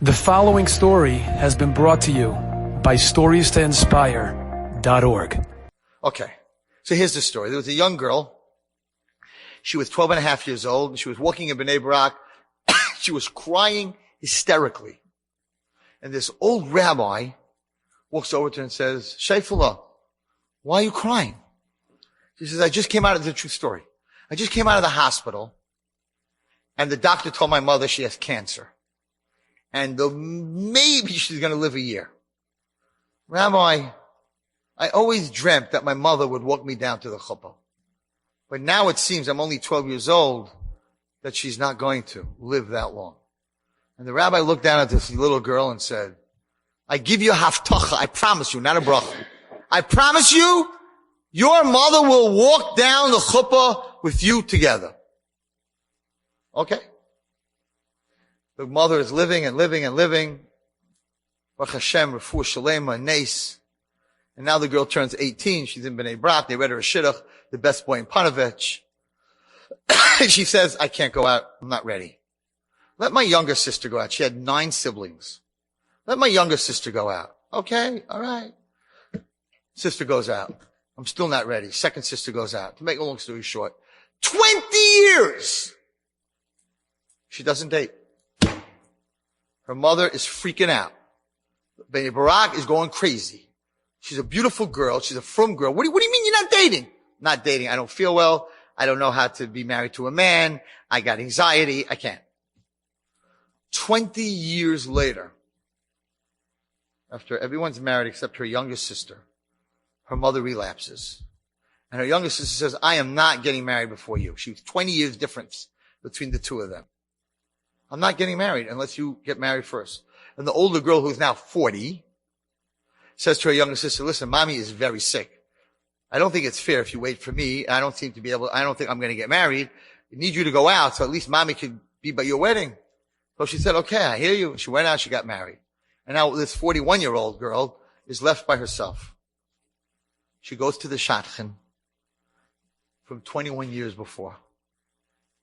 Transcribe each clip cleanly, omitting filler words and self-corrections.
The following story has been brought to you by StoriesToInspire.org. Okay, so here's the story. There was a young girl. She was 12 and a half years old, and she was walking in Bnei Brak. She was crying hysterically. And this old rabbi walks over to her and says, Shayfullah, why are you crying? She says, I just came out of the true story. I just came out of the hospital, and the doctor told my mother she has cancer. And maybe she's going to live a year. Rabbi, I always dreamt that my mother would walk me down to the chuppah. But now it seems I'm only 12 years old that she's not going to live that long. And the rabbi looked down at this little girl and said, I give you haftacha. I promise you, not a bracha. I promise you, your mother will walk down the chuppah with you together. Okay? The mother is living and living and living. Baruch Hashem, refuah shalema, nes. And now the girl turns 18. She's in Bnei Brak. They read her a shidduch, the best boy in Panovich. She says, I can't go out. I'm not ready. Let my younger sister go out. She had 9 siblings. Let my younger sister go out. Okay, all right. Sister goes out. I'm still not ready. Second sister goes out. To make a long story short, 20 years she doesn't date. Her mother is freaking out. Bnei Brak is going crazy. She's a beautiful girl. She's a frum girl. What do you mean you're not dating? Not dating. I don't feel well. I don't know how to be married to a man. I got anxiety. I can't. 20 years later, after everyone's married except her youngest sister, her mother relapses. And her youngest sister says, I am not getting married before you. She was 20 years difference between the two of them. I'm not getting married unless you get married first. And the older girl, who's now 40, says to her younger sister, listen, mommy is very sick. I don't think it's fair if you wait for me. I don't think I'm going to get married. I need you to go out so at least mommy could be by your wedding. So she said, okay, I hear you. She went out, she got married. And now this 41-year-old girl is left by herself. She goes to the shadchan from 21 years before.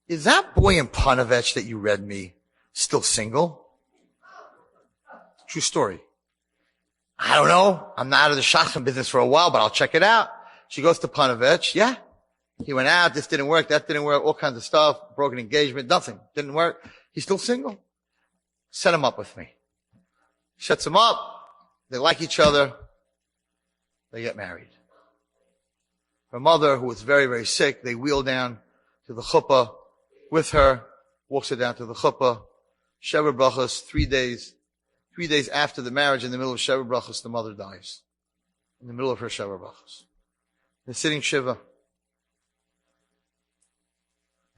Is that boy in Panovich that you read me still single? True story. I don't know. I'm not out of the shadchan business for a while, but I'll check it out. She goes to Panovich. Yeah. He went out. This didn't work. That didn't work. All kinds of stuff. Broken engagement. Nothing. Didn't work. He's still single. Set him up with me. Sets him up. They like each other. They get married. Her mother, who was very, very sick, they wheel down to the chuppah with her, walks her down to the chuppah. Shever brachos, 3 days after the marriage, in the middle of Shever brachos, the mother dies. In the middle of her Shever brachos. They're sitting Shiva.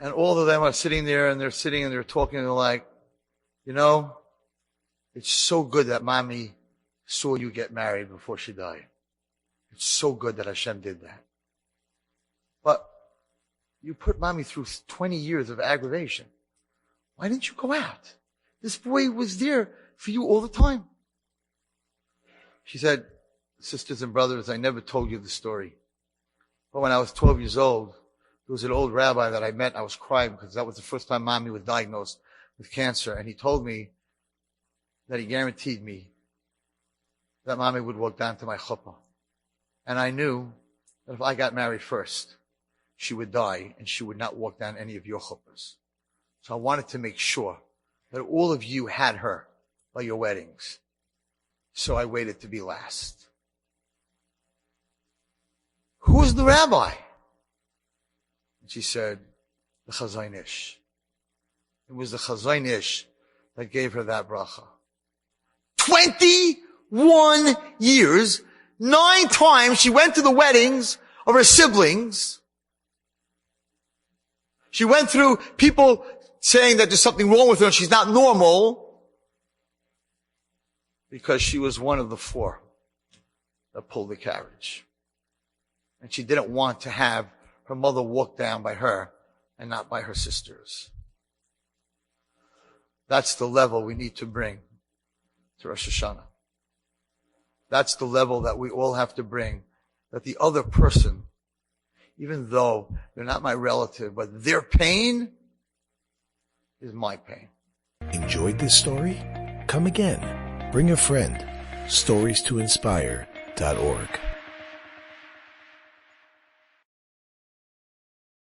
And all of them are sitting there, and they're sitting and they're talking, and they're like, you know, it's so good that mommy saw you get married before she died. It's so good that Hashem did that. But you put mommy through 20 years of aggravation. Why didn't you go out? This boy was there for you all the time. She said, sisters and brothers, I never told you the story. But when I was 12 years old, there was an old rabbi that I met. I was crying because that was the first time mommy was diagnosed with cancer. And he told me that he guaranteed me that mommy would walk down to my chuppah. And I knew that if I got married first, she would die and she would not walk down any of your chuppahs. So I wanted to make sure that all of you had her by your weddings. So I waited to be last. Who was the rabbi? And she said, the Chazon Ish. It was the Chazon Ish that gave her that bracha. 21 years, 9 times she went to the weddings of her siblings. She went through people saying that there's something wrong with her and she's not normal because she was one of the 4 that pulled the carriage. And she didn't want to have her mother walk down by her and not by her sisters. That's the level we need to bring to Rosh Hashanah. That's the level that we all have to bring, that the other person, even though they're not my relative, but their pain is my pain. Enjoyed this story? Come again. Bring a friend. StoriesToInspire.org.